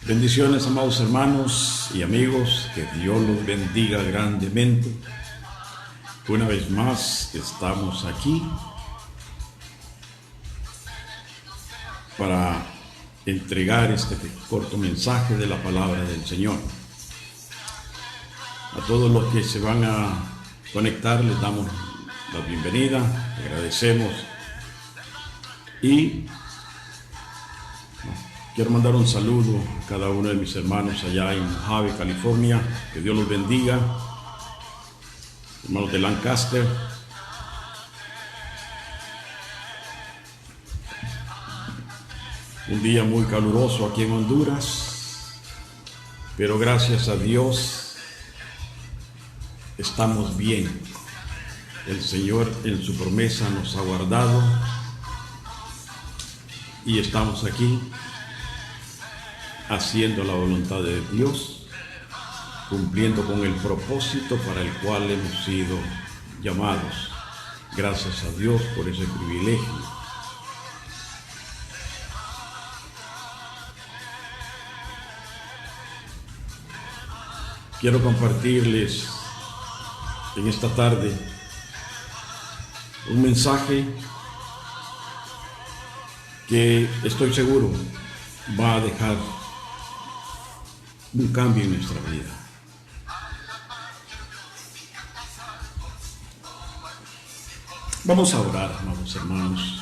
Bendiciones, amados hermanos y amigos, que Dios los bendiga grandemente. Una vez más estamos aquí para entregar este corto mensaje de la palabra del Señor. A todos los que se van a conectar les damos la bienvenida, agradecemos y quiero mandar un saludo a cada uno de mis hermanos allá en Mojave, California. Que Dios los bendiga. Hermanos de Lancaster. Un día muy caluroso aquí en Honduras, pero gracias a Dios estamos bien. El Señor en su promesa nos ha guardado y estamos aquí haciendo la voluntad de Dios, cumpliendo con el propósito para el cual hemos sido llamados. Gracias a Dios por ese privilegio. Quiero compartirles en esta tarde un mensaje que estoy seguro va a dejar un cambio en nuestra vida. Vamos a orar, amados hermanos.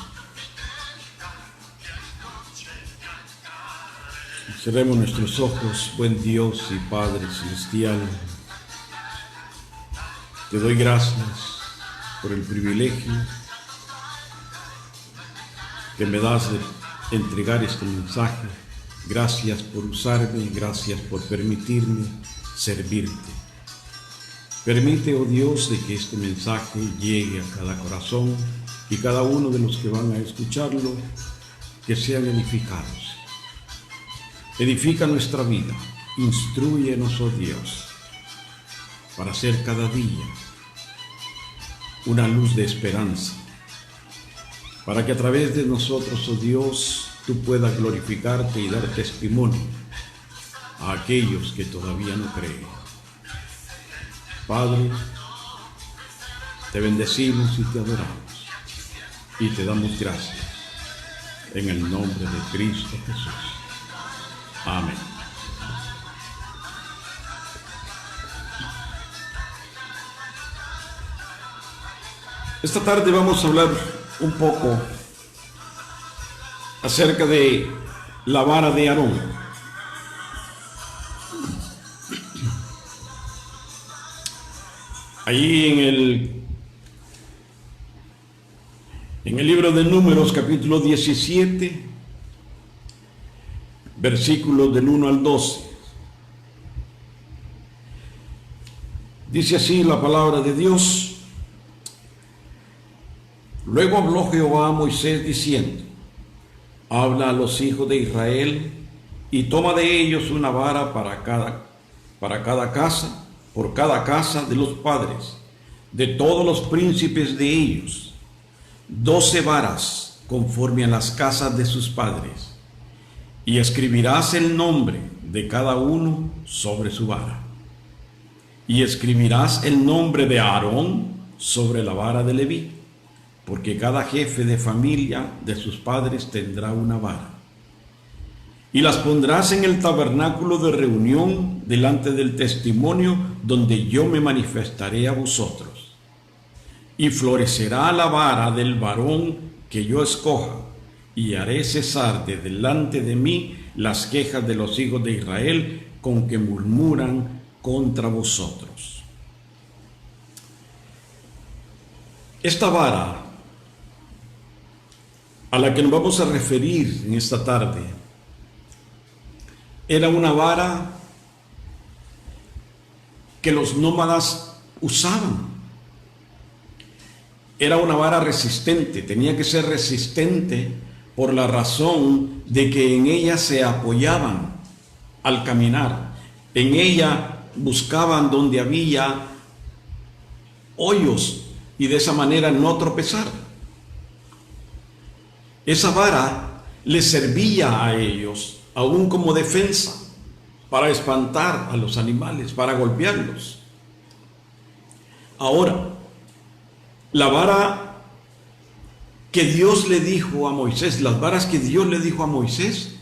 Cerremos nuestros ojos, buen Dios y Padre Celestial. Te doy gracias por el privilegio que me das de entregar este mensaje. Gracias por usarme, gracias por permitirme servirte. Permite, oh Dios, de que este mensaje llegue a cada corazón y cada uno de los que van a escucharlo, que sean edificados. Edifica nuestra vida, instrúyenos, oh Dios, para ser cada día una luz de esperanza, para que a través de nosotros, oh Dios, tú puedas glorificarte y dar testimonio a aquellos que todavía no creen. Padre, te bendecimos y te adoramos y te damos gracias en el nombre de Cristo Jesús. Amén. Esta tarde vamos a hablar un poco acerca de la vara de Aarón. Ahí en el libro de Números, capítulo 17, versículos del 1 al 12. Dice así la palabra de Dios. Luego habló Jehová a Moisés diciendo: habla a los hijos de Israel y toma de ellos una vara para cada casa, por cada casa de los padres, de todos los príncipes de ellos, 12 varas conforme a las casas de sus padres, y escribirás el nombre de cada uno sobre su vara. Y escribirás el nombre de Aarón sobre la vara de Leví, porque cada jefe de familia de sus padres tendrá una vara. Y las pondrás en el tabernáculo de reunión delante del testimonio, donde yo me manifestaré a vosotros. Y florecerá la vara del varón que yo escoja, y haré cesar de delante de mí las quejas de los hijos de Israel con que murmuran contra vosotros. Esta vara a la que nos vamos a referir en esta tarde era una vara que los nómadas usaban. Era una vara resistente, tenía que ser resistente por la razón de que en ella se apoyaban al caminar. En ella buscaban donde había hoyos y de esa manera no tropezar. Esa vara les servía a ellos aún como defensa, para espantar a los animales, para golpearlos. Ahora, la vara que Dios le dijo a Moisés, las varas que Dios le dijo a Moisés,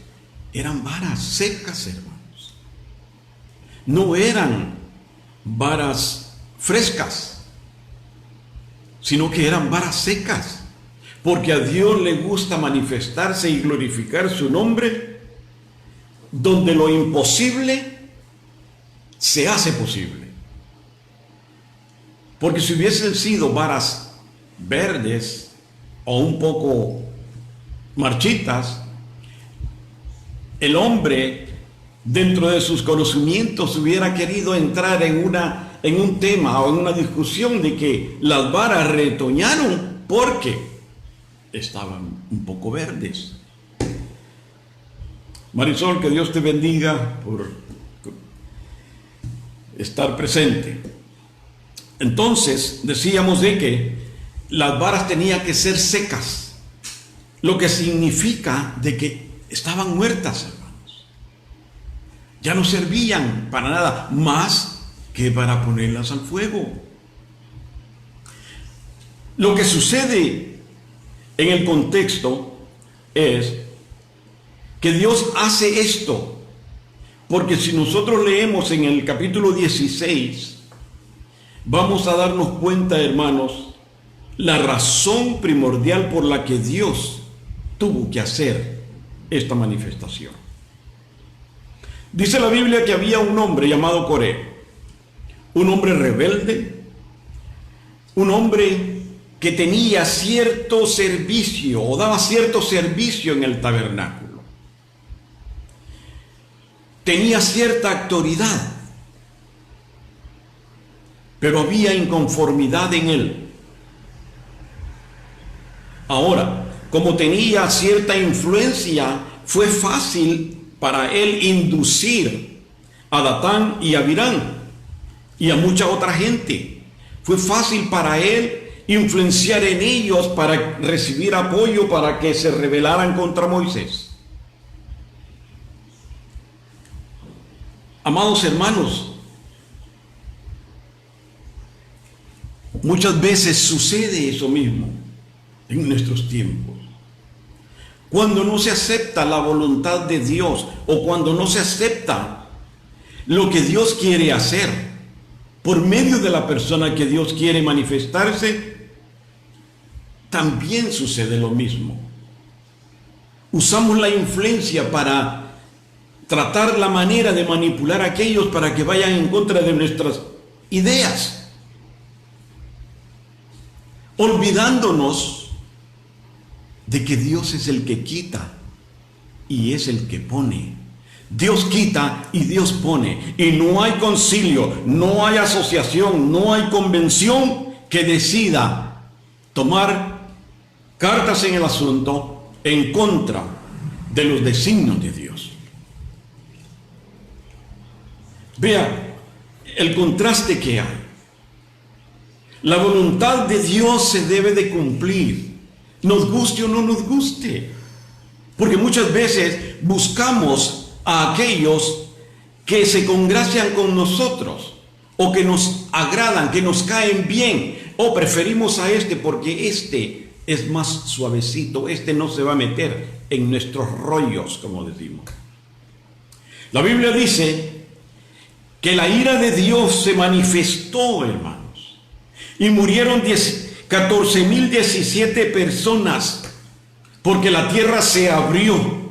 eran varas secas, hermanos. No eran varas frescas, sino que eran varas secas. Porque a Dios le gusta manifestarse y glorificar su nombre, donde lo imposible se hace posible. Porque si hubiesen sido varas verdes o un poco marchitas, el hombre dentro de sus conocimientos hubiera querido entrar en un tema o en una discusión de que las varas retoñaron porque estaban un poco verdes. Marisol, que Dios te bendiga por estar presente. Entonces, decíamos de que las varas tenían que ser secas, lo que significa de que estaban muertas, hermanos. Ya no servían para nada más que para ponerlas al fuego. Lo que sucede en el contexto es que Dios hace esto, porque si nosotros leemos en el capítulo 16, vamos a darnos cuenta, hermanos, la razón primordial por la que Dios tuvo que hacer esta manifestación. Dice la Biblia que había un hombre llamado Coré, un hombre rebelde, un hombre que tenía cierto servicio o daba cierto servicio en el tabernáculo. Tenía cierta autoridad, pero había inconformidad en él. Ahora, como tenía cierta influencia, fue fácil para él inducir a Datán y a Abirán y a mucha otra gente. Fue fácil para él influenciar en ellos para recibir apoyo para que se rebelaran contra Moisés. Amados hermanos, muchas veces sucede eso mismo en nuestros tiempos. Cuando no se acepta la voluntad de Dios o cuando no se acepta lo que Dios quiere hacer por medio de la persona que Dios quiere manifestarse, también sucede lo mismo. Usamos la influencia para tratar la manera de manipular a aquellos para que vayan en contra de nuestras ideas, olvidándonos de que Dios es el que quita y es el que pone. Dios quita y Dios pone, y no hay concilio, no hay asociación, no hay convención que decida tomar cartas en el asunto en contra de los designios de Dios. Vea el contraste que hay. La voluntad de Dios se debe de cumplir, nos guste o no nos guste, porque muchas veces buscamos a aquellos que se congracian con nosotros o que nos agradan, que nos caen bien, o preferimos a este porque este es más suavecito, este no se va a meter en nuestros rollos, como decimos. La Biblia dice que la ira de Dios se manifestó, hermanos, y murieron 14,017 personas, porque la tierra se abrió,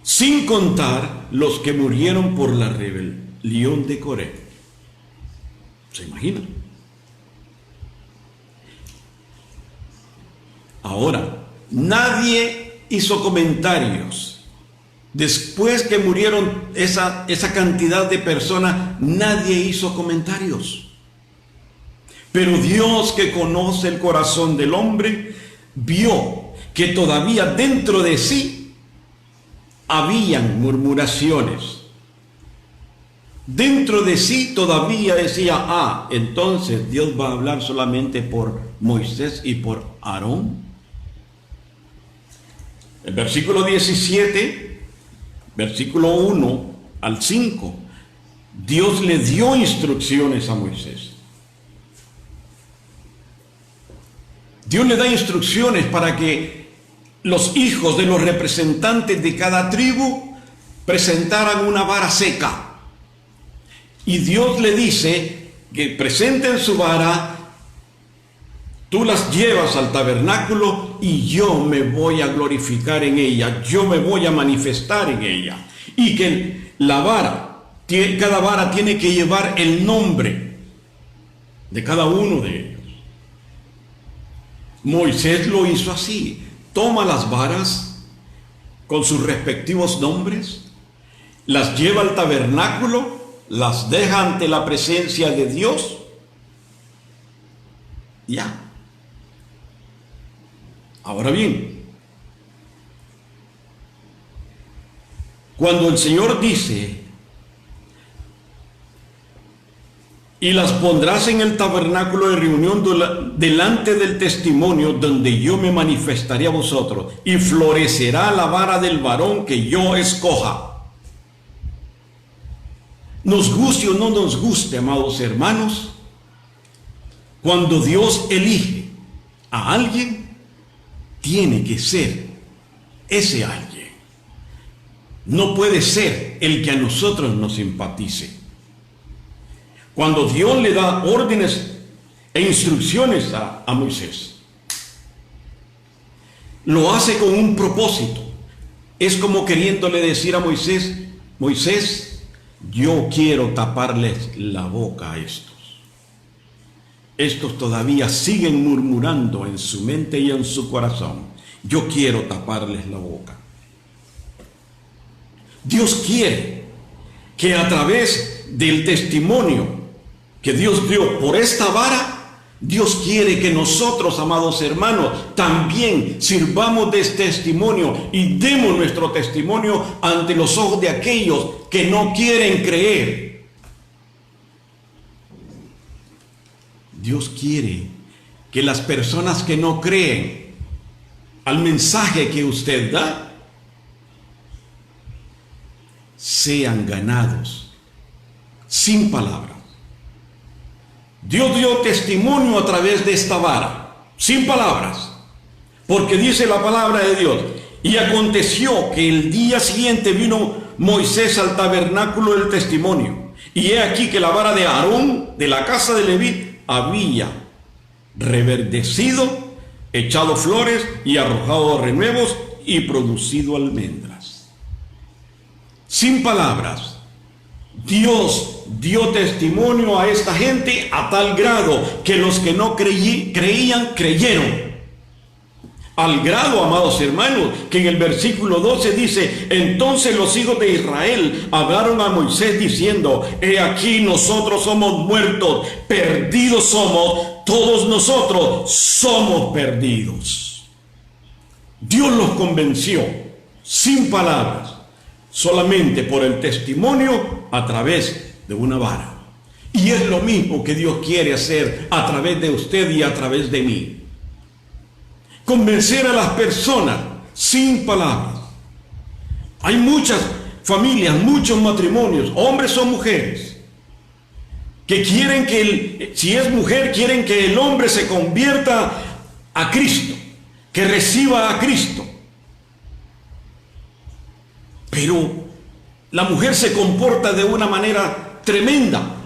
sin contar los que murieron por la rebelión de Coré. ¿Se imaginan? Ahora, nadie hizo comentarios. Después que murieron esa cantidad de personas, nadie hizo comentarios. Pero Dios, que conoce el corazón del hombre, vio que todavía dentro de sí habían murmuraciones. Dentro de sí todavía decía, entonces Dios va a hablar solamente por Moisés y por Aarón. El versículo 17 versículo 1 al 5, Dios le dio instrucciones a Moisés. Dios le da instrucciones para que los hijos de los representantes de cada tribu presentaran una vara seca. Y Dios le dice que presenten su vara, tú las llevas al tabernáculo y yo me voy a glorificar en ella, yo me voy a manifestar en ella. Y que la vara, cada vara tiene que llevar el nombre de cada uno de ellos. Moisés lo hizo así, toma las varas con sus respectivos nombres, las lleva al tabernáculo, las deja ante la presencia de Dios, ya. Ahora bien, cuando el Señor dice, y las pondrás en el tabernáculo de reunión delante del testimonio donde yo me manifestaré a vosotros, y florecerá la vara del varón que yo escoja. Nos guste o no nos guste, amados hermanos, cuando Dios elige a alguien, tiene que ser ese alguien. No puede ser el que a nosotros nos simpatice. Cuando Dios le da órdenes e instrucciones a Moisés, lo hace con un propósito. Es como queriéndole decir a Moisés, Moisés, yo quiero taparles la boca a estos. Estos todavía siguen murmurando en su mente y en su corazón. Yo quiero taparles la boca. Dios quiere que a través del testimonio que Dios dio por esta vara, Dios quiere que nosotros, amados hermanos, también sirvamos de testimonio y demos nuestro testimonio ante los ojos de aquellos que no quieren creer. Dios quiere que las personas que no creen al mensaje que usted da sean ganados sin palabras. Dios dio testimonio a través de esta vara, sin palabras, porque dice la palabra de Dios, y aconteció que el día siguiente vino Moisés al tabernáculo del testimonio, y he aquí que la vara de Aarón, de la casa de Leví, había reverdecido, echado flores y arrojado renuevos y producido almendras. Sin palabras, Dios dio testimonio a esta gente a tal grado que los que no creían, creyeron. Al grado, amados hermanos, que en el versículo 12 dice, entonces los hijos de Israel hablaron a Moisés diciendo, he aquí nosotros somos muertos, perdidos somos, todos nosotros somos perdidos. Dios los convenció sin palabras, solamente por el testimonio a través de una vara. Y es lo mismo que Dios quiere hacer a través de usted y a través de mí. Convencer a las personas sin palabras. Hay muchas familias, muchos matrimonios, hombres o mujeres, que quieren que, si es mujer, quieren que el hombre se convierta a Cristo, que reciba a Cristo. Pero la mujer se comporta de una manera tremenda.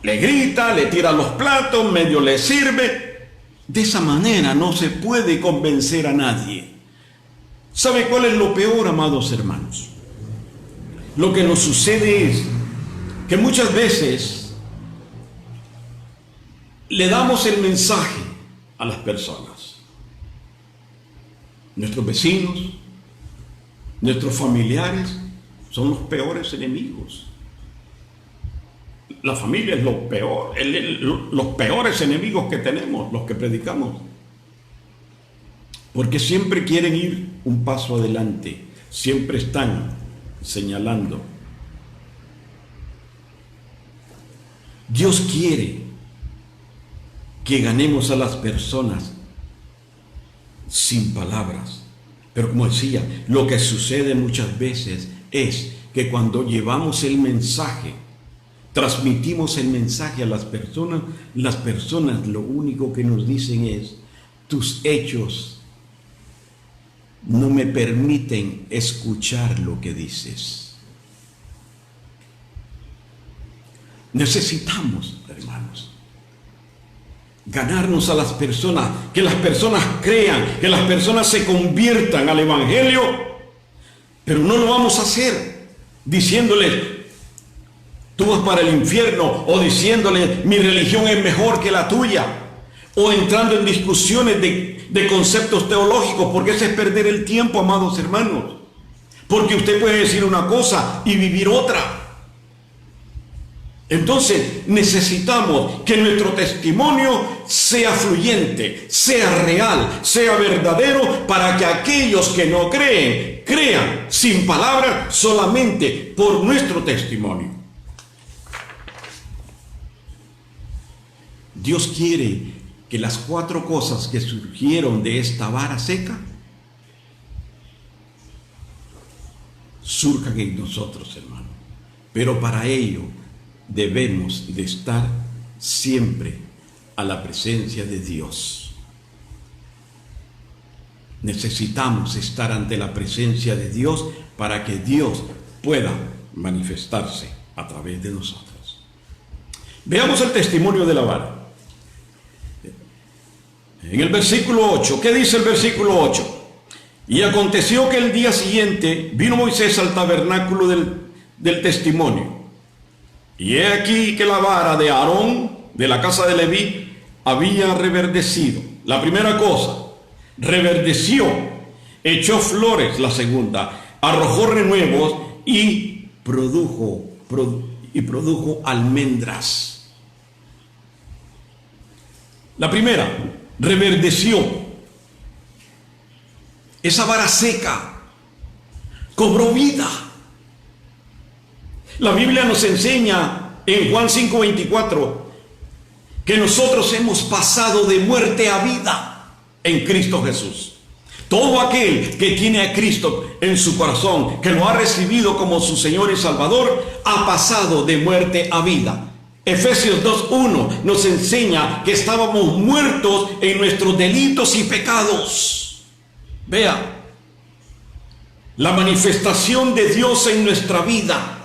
Le grita, le tira los platos, medio le sirve. De esa manera no se puede convencer a nadie. ¿Sabe cuál es lo peor, amados hermanos? Lo que nos sucede es que muchas veces le damos el mensaje a las personas. Nuestros vecinos, nuestros familiares son los peores enemigos. La familia es lo peor, los peores enemigos que tenemos, los que predicamos. Porque siempre quieren ir un paso adelante, siempre están señalando. Dios quiere que ganemos a las personas sin palabras, Pero como decía, lo que sucede muchas veces es que cuando llevamos el mensaje, transmitimos el mensaje a las personas lo único que nos dicen es: tus hechos no me permiten escuchar lo que dices. Necesitamos, hermanos, ganarnos a las personas, que las personas crean, que las personas se conviertan al Evangelio, pero no lo vamos a hacer diciéndoles: tú vas para el infierno, o diciéndoles: mi religión es mejor que la tuya, o entrando en discusiones de conceptos teológicos, porque ese es perder el tiempo, amados hermanos, porque usted puede decir una cosa y vivir otra. Entonces necesitamos que nuestro testimonio sea fluyente, sea real, sea verdadero, para que aquellos que no creen, crean sin palabras, solamente por nuestro testimonio. Dios quiere que las 4 cosas que surgieron de esta vara seca surjan en nosotros, hermano. Pero para ello debemos de estar siempre a la presencia de Dios. Necesitamos estar ante la presencia de Dios para que Dios pueda manifestarse a través de nosotros. Veamos el testimonio de la vara. En el versículo 8, ¿qué dice el versículo 8? Y aconteció que el día siguiente vino Moisés al tabernáculo del testimonio. Y he aquí que la vara de Aarón, de la casa de Leví, había reverdecido. La primera cosa, reverdeció, echó flores. La segunda, arrojó renuevos y produjo almendras. La primera, reverdeció. Esa vara seca cobró vida. La Biblia nos enseña en Juan 5:24 que nosotros hemos pasado de muerte a vida en Cristo Jesús. Todo aquel que tiene a Cristo en su corazón, que lo ha recibido como su Señor y Salvador, ha pasado de muerte a vida. Efesios 2:1 nos enseña que estábamos muertos en nuestros delitos y pecados. Vea, la manifestación de Dios en nuestra vida.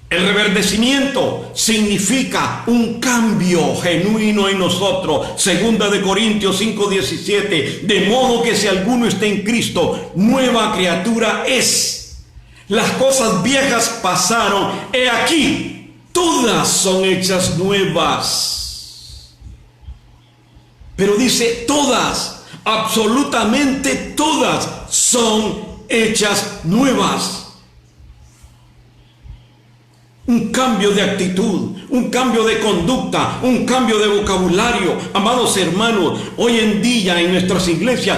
El reverdecimiento significa un cambio genuino en nosotros. Segunda de Corintios 5:17. De modo que si alguno está en Cristo, nueva criatura es. Las cosas viejas pasaron, he aquí, todas son hechas nuevas. Pero dice todas, absolutamente todas son hechas nuevas. Un cambio de actitud, un cambio de conducta, un cambio de vocabulario. Amados hermanos, hoy en día en nuestras iglesias,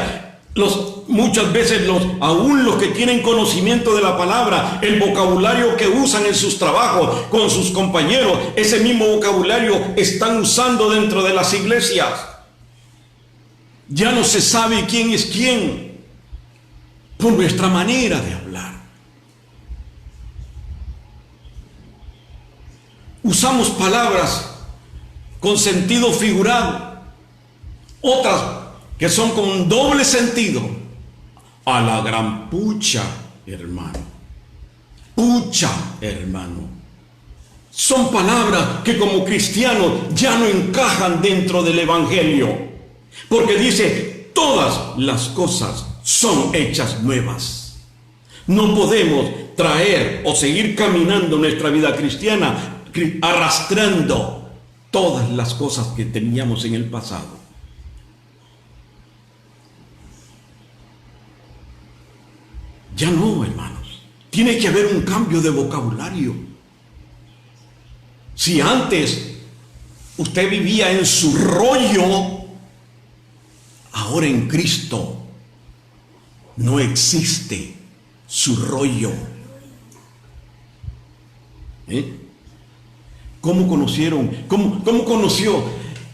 muchas veces aún los que tienen conocimiento de la palabra, el vocabulario que usan en sus trabajos con sus compañeros, ese mismo vocabulario están usando dentro de las iglesias. Ya no se sabe quién es quién por nuestra manera de hablar. Usamos palabras con sentido figurado, otras que son con doble sentido. A la gran pucha, hermano. Pucha, hermano. Son palabras que como cristianos ya no encajan dentro del Evangelio. Porque dice, todas las cosas son hechas nuevas. No podemos traer o seguir caminando nuestra vida cristiana arrastrando todas las cosas que teníamos en el pasado. Ya no, hermanos. Tiene que haber un cambio de vocabulario. Si antes usted vivía en su rollo, ahora en Cristo no existe su rollo. ¿Cómo conocieron? ¿Cómo conoció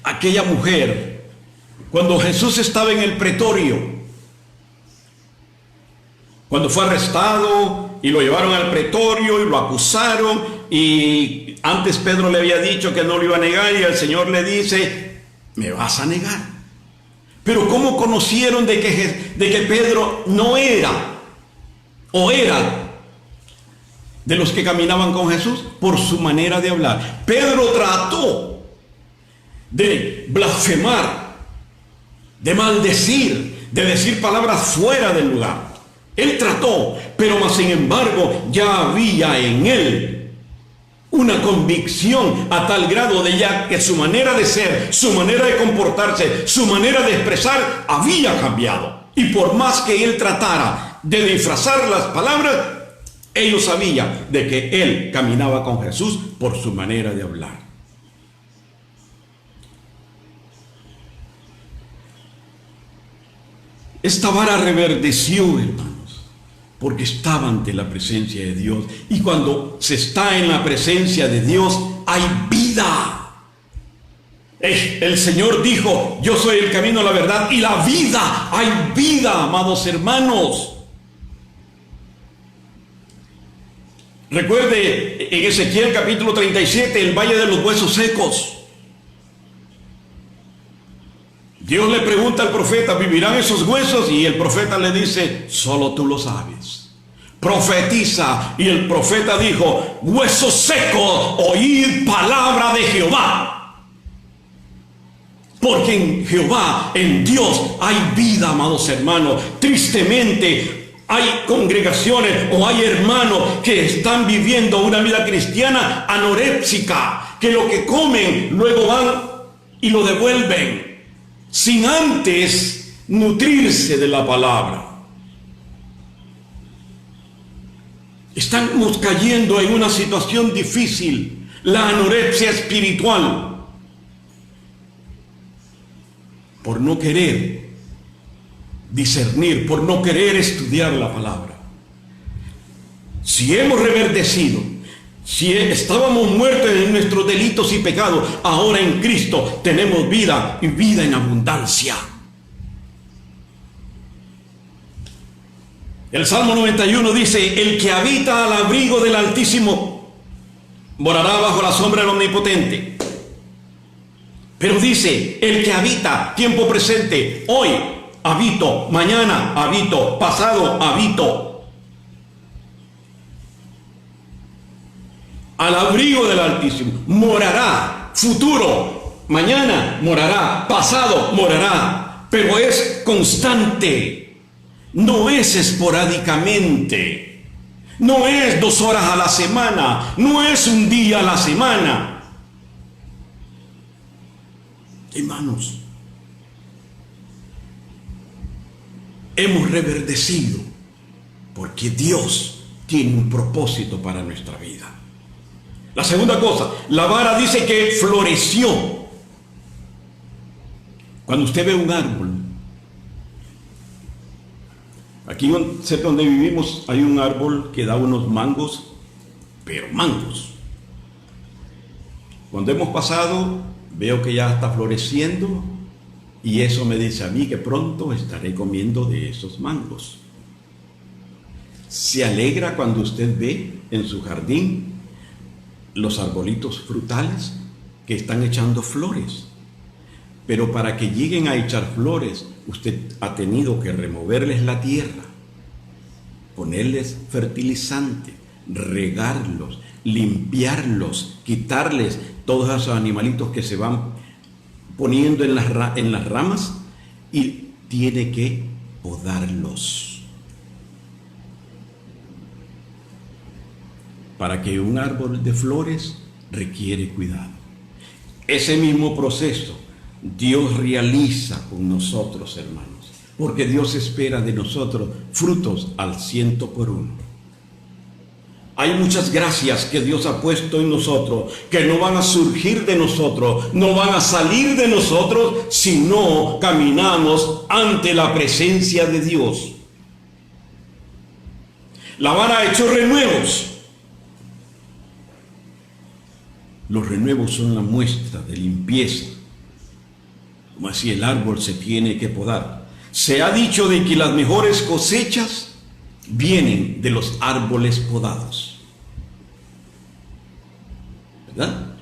aquella mujer Cuando Jesús estaba en el pretorio, cuando fue arrestado y lo llevaron al pretorio y lo acusaron, y antes Pedro le había dicho que no lo iba a negar, y el Señor le dice: me vas a negar. Pero ¿cómo conocieron de que Pedro no era o era de los que caminaban con Jesús? Por su manera de hablar. Pedro trató de blasfemar, de maldecir, de decir palabras fuera del lugar. Él trató, pero más sin embargo ya había en él una convicción a tal grado de ya que su manera de ser, su manera de comportarse, su manera de expresar había cambiado. Y por más que él tratara de disfrazar las palabras, ellos sabían de que él caminaba con Jesús por su manera de hablar. Esta vara reverdeció, hermanos, porque estaba ante la presencia de Dios. Y cuando se está en la presencia de Dios, hay vida. El Señor dijo: yo soy el camino, la verdad y la vida. Hay vida, amados hermanos. Recuerde en Ezequiel capítulo 37, el valle de los huesos secos. Dios le pregunta al profeta: ¿vivirán esos huesos? Y el profeta le dice: solo tú lo sabes. Profetiza. Y el profeta dijo: huesos secos, oíd palabra de Jehová. Porque en Jehová, en Dios, hay vida, amados hermanos. Tristemente, hay congregaciones o hay hermanos que están viviendo una vida cristiana anorépsica, que lo que comen luego van y lo devuelven, sin antes nutrirse de la palabra. Estamos cayendo en una situación difícil, la anorexia espiritual, por no querer discernir, por no querer estudiar la palabra. Si hemos reverdecido, si estábamos muertos en nuestros delitos y pecados, ahora en Cristo tenemos vida y vida en abundancia. El Salmo 91 dice: el que habita al abrigo del Altísimo morará bajo la sombra del Omnipotente. Pero dice: el que habita, tiempo presente, hoy habito, mañana habito, pasado habito. Al abrigo del Altísimo morará, futuro, mañana morará, pasado morará, pero es constante, no es esporádicamente, no es 2 horas a la semana, no es un día a la semana. Hermanos, hemos reverdecido porque Dios tiene un propósito para nuestra vida. La segunda cosa, la vara dice que floreció. Cuando usted ve un árbol, aquí cerca donde vivimos hay un árbol que da unos mangos, pero mangos. Cuando hemos pasado, veo que ya está floreciendo, y eso me dice a mí que pronto estaré comiendo de esos mangos. Se alegra cuando usted ve en su jardín los arbolitos frutales que están echando flores. Pero para que lleguen a echar flores, usted ha tenido que removerles la tierra, ponerles fertilizante, regarlos, limpiarlos, quitarles todos esos animalitos que se van poniendo en las ramas, y tiene que podarlos. Para que un árbol de flores requiere cuidado. Ese mismo proceso Dios realiza con nosotros, hermanos, porque Dios espera de nosotros frutos al 100%. Hay muchas gracias que Dios ha puesto en nosotros, que no van a surgir de nosotros, no van a salir de nosotros si no caminamos ante la presencia de Dios. La vara ha hecho renuevos. Los renuevos son la muestra de limpieza, como así el árbol se tiene que podar. Se ha dicho de que las mejores cosechas vienen de los árboles podados, ¿verdad?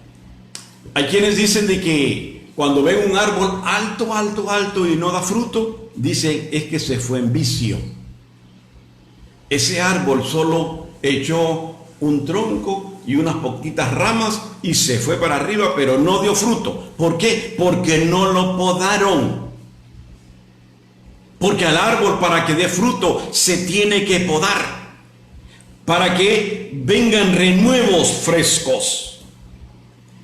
Hay quienes dicen de que cuando ven un árbol alto, alto, alto y no da fruto, dicen es que se fue en vicio. Ese árbol solo echó un tronco y unas poquitas ramas y se fue para arriba, pero no dio fruto. ¿Por qué? Porque no lo podaron. Porque al árbol, para que dé fruto, se tiene que podar, para que vengan renuevos frescos.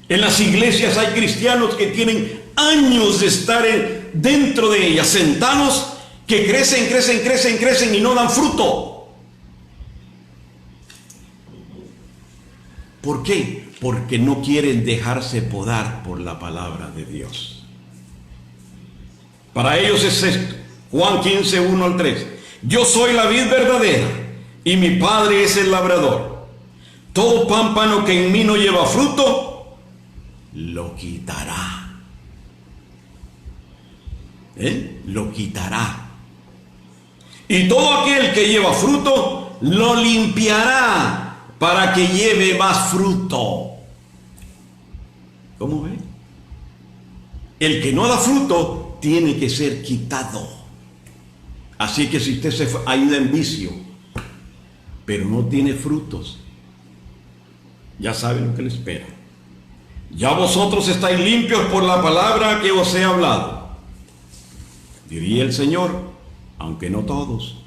En las iglesias hay cristianos que tienen años de estar dentro de ellas, sentados, que crecen, crecen, crecen, crecen y no dan fruto. ¿Por qué? Porque no quieren dejarse podar por la palabra de Dios. Para ellos es esto. Juan 15, 1 al 3. Yo soy la vid verdadera y mi Padre es el labrador. Todo pámpano que en mí no lleva fruto, lo quitará. Lo quitará. Y todo aquel que lleva fruto, lo limpiará para que lleve más fruto. ¿Cómo ve? El que no da fruto tiene que ser quitado. Así que si usted se ha ido en vicio, pero no tiene frutos, ya sabe lo que le espera. Ya vosotros estáis limpios por la palabra que os he hablado, diría el Señor, aunque no todos.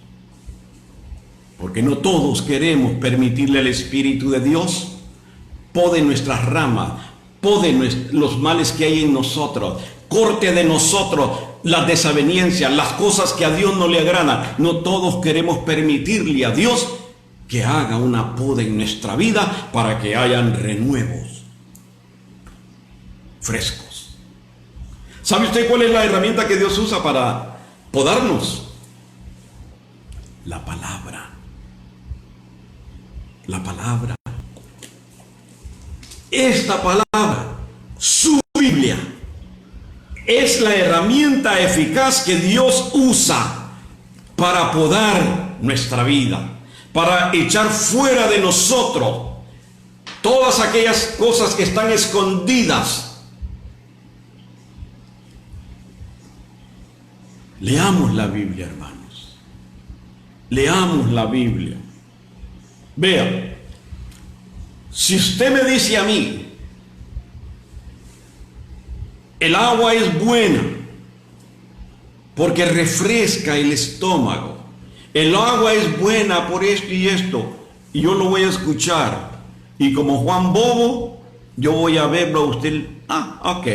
Porque no todos queremos permitirle al Espíritu de Dios pode nuestras ramas, pode los males que hay en nosotros, corte de nosotros las desavenencias, las cosas que a Dios no le agradan. No todos queremos permitirle a Dios que haga una poda en nuestra vida para que hayan renuevos frescos. ¿Sabe usted cuál es la herramienta que Dios usa para podarnos? La palabra. La palabra. Esta palabra, su Biblia, es la herramienta eficaz que Dios usa para podar nuestra vida, para echar fuera de nosotros todas aquellas cosas que están escondidas. Leamos la Biblia, hermanos. Leamos la Biblia. Vea, si usted me dice a mí, el agua es buena porque refresca el estómago, el agua es buena por esto y esto, y yo lo voy a escuchar, y como Juan Bobo, yo voy a verlo a usted, ok.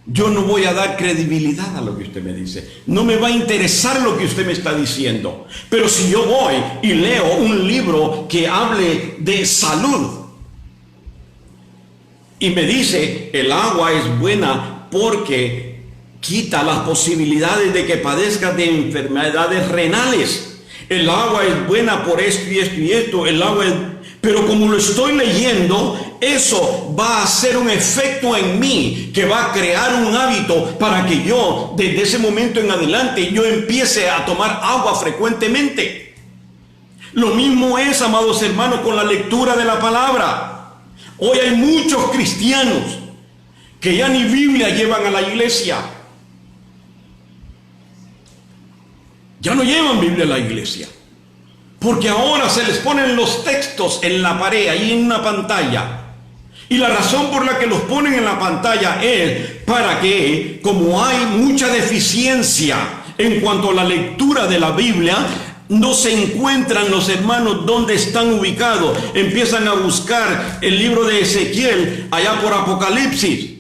Yo no voy a dar credibilidad a lo que usted me dice. No me va a interesar lo que usted me está diciendo. Pero si yo voy y leo un libro que hable de salud y me dice el agua es buena porque quita las posibilidades de que padezcas de enfermedades renales, el agua es buena por esto y esto y esto, el agua es... Pero como lo estoy leyendo, eso va a hacer un efecto en mí que va a crear un hábito para que yo, desde ese momento en adelante, yo empiece a tomar agua frecuentemente. Lo mismo es, amados hermanos, con la lectura de la palabra. Hoy hay muchos cristianos que ya ni Biblia llevan a la iglesia. Ya no llevan Biblia a la iglesia. Porque ahora se les ponen los textos en la pared, ahí en una pantalla. Y la razón por la que los ponen en la pantalla es para que, como hay mucha deficiencia en cuanto a la lectura de la Biblia, no se encuentran los hermanos donde están ubicados. Empiezan a buscar el libro de Ezequiel allá por Apocalipsis.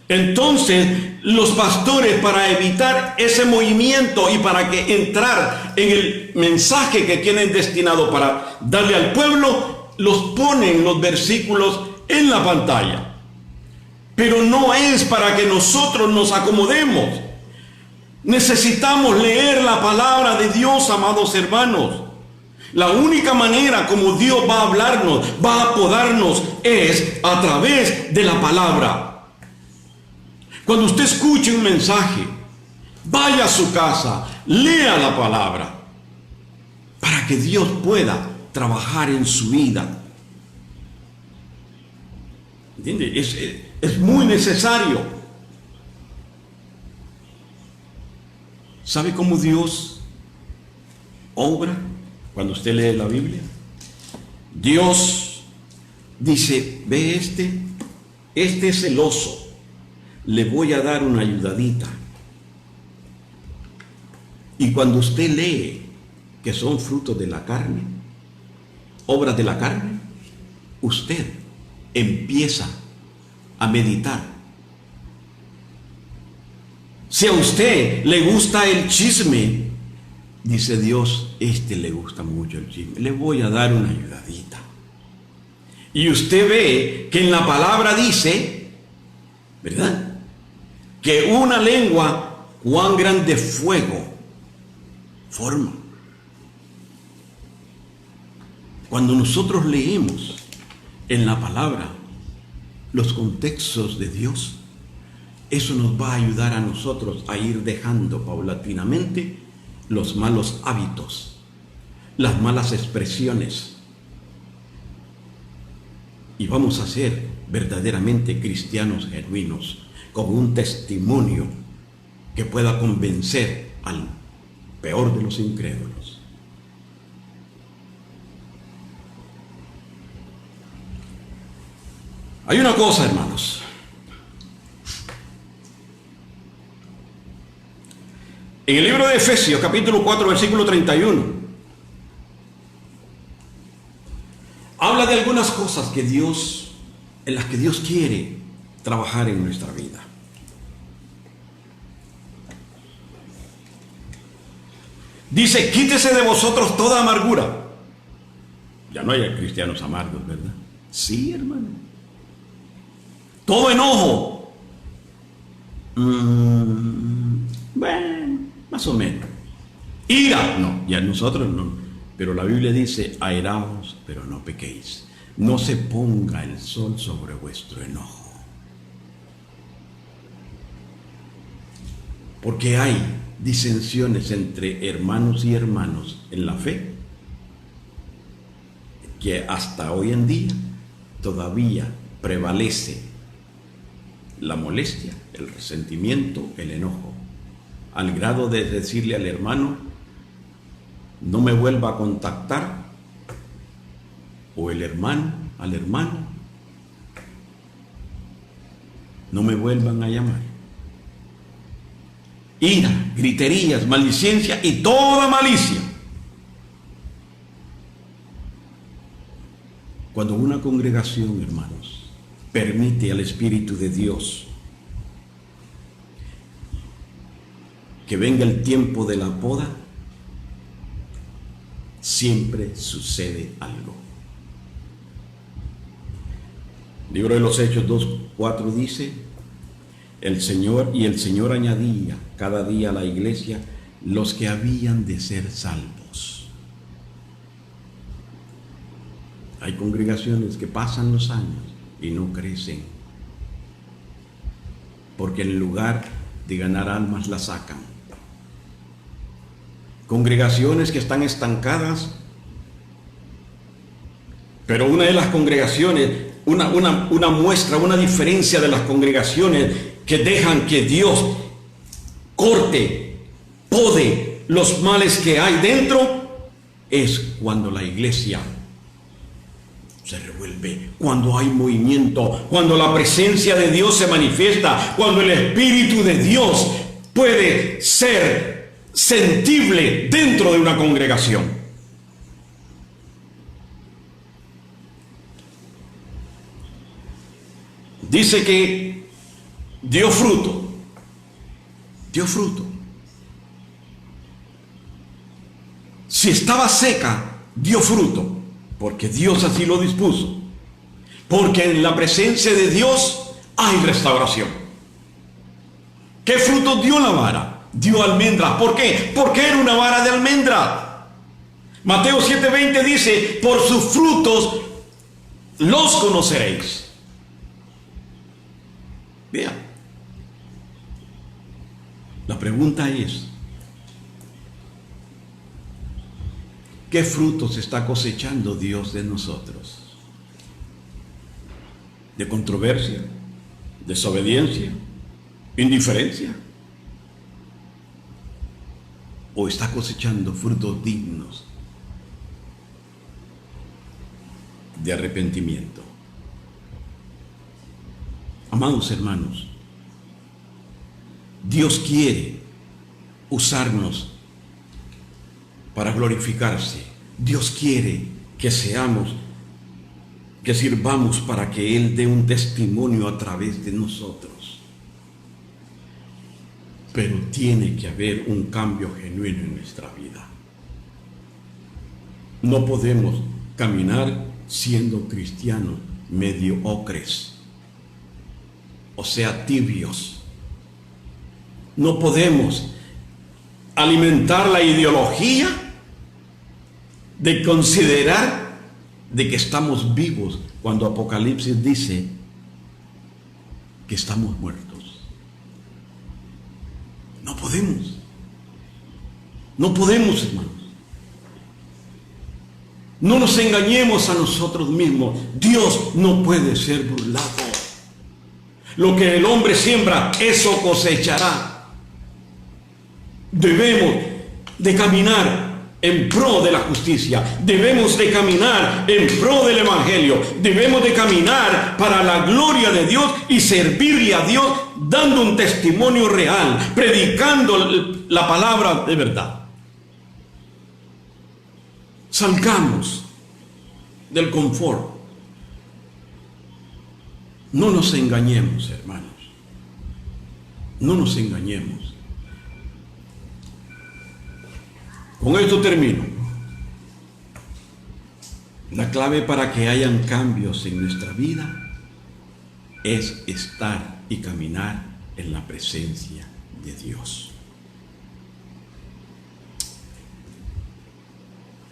Entonces, los pastores, para evitar ese movimiento y para que entrar en el mensaje que tienen destinado para darle al pueblo, los ponen los versículos en la pantalla. Pero no es para que nosotros nos acomodemos. Necesitamos leer la palabra de Dios, amados hermanos. La única manera como Dios va a hablarnos, va a podarnos, es a través de la palabra. Cuando usted escuche un mensaje, vaya a su casa, lea la palabra, para que Dios pueda trabajar en su vida. ¿Entiende? Es muy necesario. ¿Sabe cómo Dios obra cuando usted lee la Biblia? Dios dice, ve este es celoso, le voy a dar una ayudadita. Y cuando usted lee que son frutos de la carne, obras de la carne, usted empieza a meditar. Si a usted le gusta el chisme, dice Dios, le gusta mucho el chisme, le voy a dar una ayudadita. Y usted ve que en la palabra dice, ¿verdad?, que una lengua, cuán grande fuego forma. Cuando nosotros leemos en la palabra los contextos de Dios, eso nos va a ayudar a nosotros a ir dejando paulatinamente los malos hábitos, las malas expresiones, y vamos a ser verdaderamente cristianos genuinos, con un testimonio que pueda convencer al peor de los incrédulos. Hay una cosa, hermanos. En el libro de Efesios, capítulo 4, versículo 31, habla de algunas cosas en las que Dios quiere trabajar en nuestra vida. Dice, quítese de vosotros toda amargura. Ya no hay cristianos amargos, ¿verdad? Sí, hermano. Todo enojo. Bueno, más o menos. Ira. No, ya nosotros no. Pero la Biblia dice, airaos, pero no pequéis. No se ponga el sol sobre vuestro enojo. Porque hay disensiones entre hermanos y hermanos en la fe, que hasta hoy en día todavía prevalece la molestia, el resentimiento, el enojo, al grado de decirle al hermano, no me vuelva a contactar, o el hermano al hermano, no me vuelvan a llamar. Ira, griterías, maldicencia y toda malicia. Cuando una congregación, hermanos, permite al Espíritu de Dios que venga el tiempo de la poda, siempre sucede algo. Libro de los Hechos 2:4 dice, el Señor añadía cada día a la iglesia los que habían de ser salvos. Hay congregaciones que pasan los años y no crecen, porque en lugar de ganar almas las sacan. Congregaciones que están estancadas, pero una de las congregaciones, una muestra, una diferencia de las congregaciones que dejan que Dios corte, pode los males que hay dentro, es cuando la iglesia se revuelve, cuando hay movimiento, cuando la presencia de Dios se manifiesta, cuando el Espíritu de Dios puede ser sentible dentro de una congregación. Dice que dio fruto. Si estaba seca, dio fruto, porque Dios así lo dispuso. Porque en la presencia de Dios hay restauración. ¿Qué fruto dio la vara? Dio almendras. ¿Por qué? Porque era una vara de almendra. Mateo 7:20 dice, por sus frutos los conoceréis. Vean, La pregunta es, ¿qué frutos está cosechando Dios de nosotros? ¿De controversia? ¿Desobediencia? ¿Indiferencia? ¿O está cosechando frutos dignos de arrepentimiento? Amados hermanos, Dios quiere usarnos para glorificarse. Dios quiere que sirvamos para que Él dé un testimonio a través de nosotros. Pero tiene que haber un cambio genuino en nuestra vida. No podemos caminar siendo cristianos mediocres, o sea, tibios. No podemos alimentar la ideología de considerar de que estamos vivos cuando Apocalipsis dice que estamos muertos. No podemos. No podemos, hermanos. No nos engañemos a nosotros mismos. Dios no puede ser burlado. Lo que el hombre siembra, eso cosechará. Debemos de caminar en pro de la justicia. Debemos de caminar en pro del evangelio. Debemos de caminar para la gloria de Dios y servirle a Dios dando un testimonio real, predicando la palabra de verdad. Salgamos del confort. No nos engañemos, hermanos. No nos engañemos. Con esto termino. La clave para que hayan cambios en nuestra vida es estar y caminar en la presencia de Dios.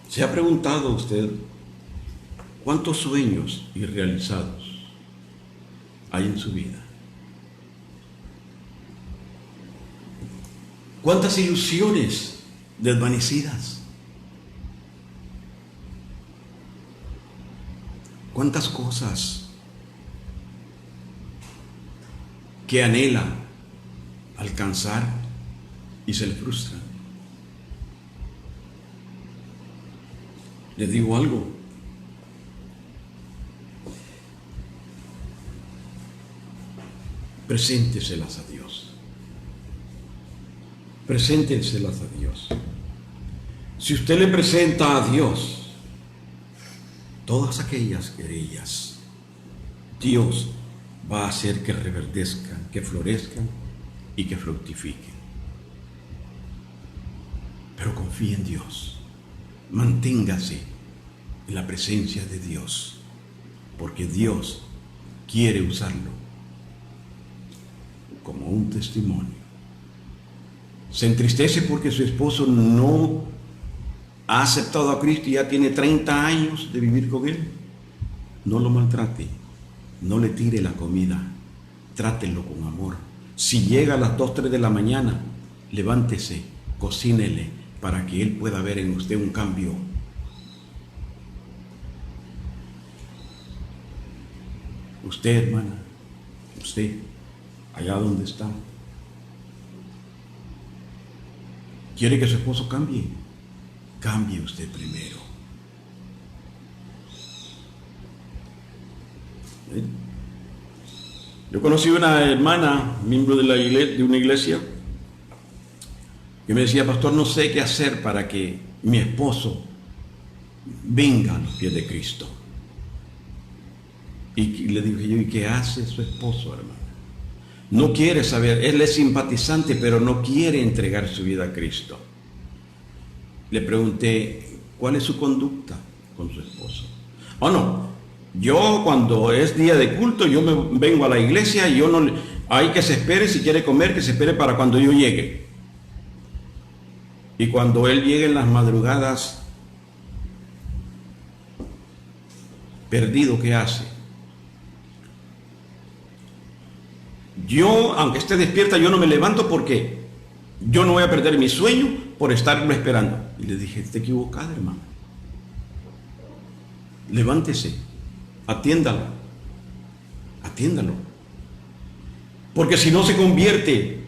¿Se ha preguntado usted cuántos sueños irrealizados hay en su vida? ¿Cuántas ilusiones desvanecidas? ¿Cuántas cosas que anhela alcanzar y se le frustran? Les digo algo. Presénteselas a Dios. Presénteselas a Dios. Si usted le presenta a Dios todas aquellas querellas, Dios va a hacer que reverdezcan, que florezcan y que fructifiquen. Pero confíe en Dios. Manténgase en la presencia de Dios, porque Dios quiere usarlo como un testimonio. Se entristece porque su esposo no ha aceptado a Cristo y ya tiene 30 años de vivir con él. No lo maltrate, no le tire la comida, trátelo con amor. Si llega a las 2, 3 de la mañana, levántese, cocínele para que él pueda ver en usted un cambio. Usted, hermana, usted, allá donde está, ¿quiere que su esposo cambie? Cambie usted primero. Yo conocí una hermana, miembro de una iglesia, que me decía: pastor, no sé qué hacer para que mi esposo venga a los pies de Cristo. Y le dije yo: ¿y qué hace su esposo, hermano? No quiere saber, él es simpatizante, pero no quiere entregar su vida a Cristo. Le pregunté: ¿cuál es su conducta con su esposo? Oh, no, yo cuando es día de culto, yo me vengo a la iglesia y yo no, hay que se espere, si quiere comer, que se espere para cuando yo llegue. Y cuando él llegue en las madrugadas, perdido, ¿qué hace? Yo, aunque esté despierta, yo no me levanto porque Yo no voy a perder mi sueño por estarlo esperando. Y le dije, está equivocada, hermano. Levántese, atiéndalo, atiéndalo. Porque si no se convierte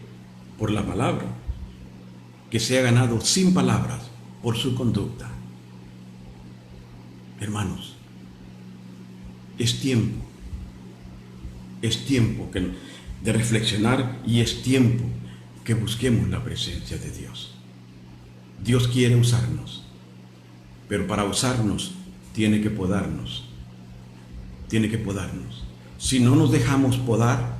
por la palabra, que se ha ganado sin palabras por su conducta. Hermanos, es tiempo de reflexionar y es tiempo que busquemos la presencia de Dios. Dios quiere usarnos, pero para usarnos tiene que podarnos. Tiene que podarnos. Si no nos dejamos podar,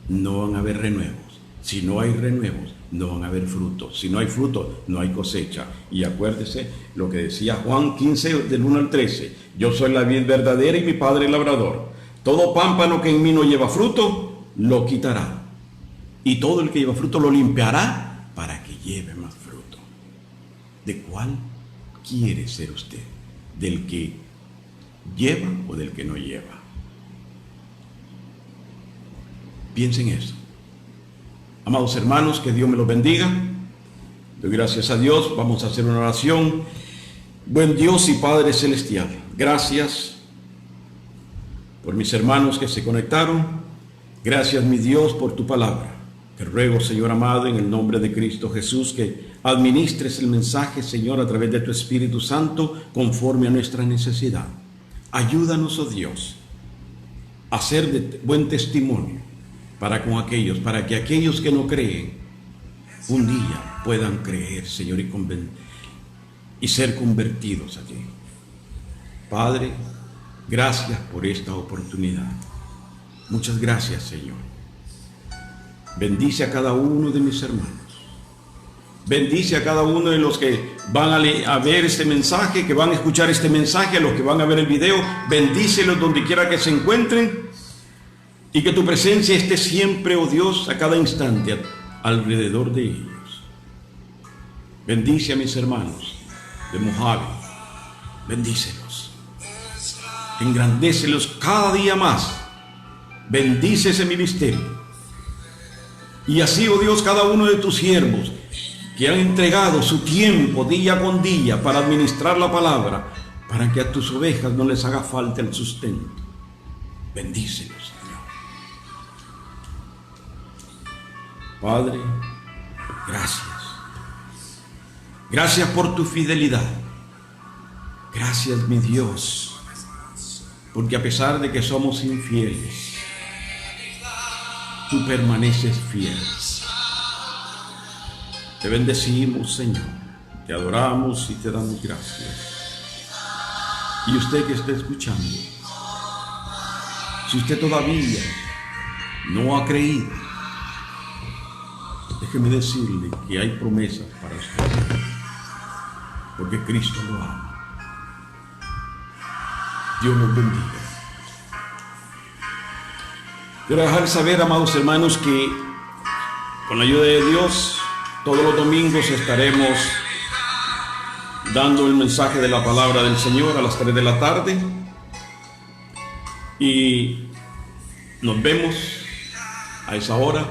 no van a haber renuevos. Si no hay renuevos, no van a haber frutos. Si no hay fruto, no hay cosecha. Y acuérdese lo que decía Juan 15, del 1 al 13. Yo soy la vid verdadera y mi Padre el labrador. Todo pámpano que en mí no lleva fruto, lo quitará. Y todo el que lleva fruto lo limpiará para que lleve más fruto. ¿De cuál quiere ser usted? ¿Del que lleva o del que no lleva? Piensen en eso. Amados hermanos, que Dios me los bendiga. Doy gracias a Dios. Vamos a hacer una oración. Buen Dios y Padre Celestial, gracias por mis hermanos que se conectaron. Gracias, mi Dios, por tu palabra. Te ruego, Señor amado, en el nombre de Cristo Jesús, que administres el mensaje, Señor, a través de tu Espíritu Santo, conforme a nuestra necesidad. Ayúdanos, oh Dios, a ser de buen testimonio para que aquellos que no creen, un día puedan creer, Señor, y ser convertidos a ti. Padre, gracias por esta oportunidad. Muchas gracias, Señor. Bendice a cada uno de mis hermanos. Bendice a cada uno de los que van a ver este mensaje, que van a escuchar este mensaje, a los que van a ver el video. Bendícelos donde quiera que se encuentren. Y que tu presencia esté siempre, oh Dios, a cada instante alrededor de ellos. Bendice a mis hermanos de Mojave. Bendícelos. Engrandécelos cada día más. Bendice ese ministerio. Y así, oh Dios, cada uno de tus siervos que han entregado su tiempo día con día para administrar la palabra, para que a tus ovejas no les haga falta el sustento. Bendícelos, Señor. Padre, gracias. Gracias por tu fidelidad. Gracias, mi Dios, porque a pesar de que somos infieles, tú permaneces fiel. Te bendecimos, Señor, te adoramos y te damos gracias. Y usted que está escuchando, si usted todavía no ha creído, déjeme decirle que hay promesas para usted, porque Cristo lo ama. Dios nos bendiga. Quiero dejar saber, amados hermanos, que con la ayuda de Dios, todos los domingos estaremos dando el mensaje de la palabra del Señor a las 3 de la tarde. Y nos vemos a esa hora.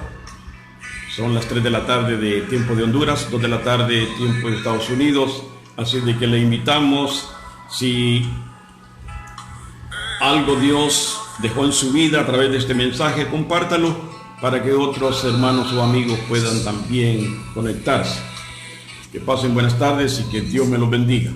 Son las 3 de la tarde de tiempo de Honduras, 2 de la tarde tiempo de Estados Unidos. Así de que le invitamos, si algo Dios dejó en su vida a través de este mensaje, compártalo para que otros hermanos o amigos puedan también conectarse. Que pasen buenas tardes y que Dios me los bendiga.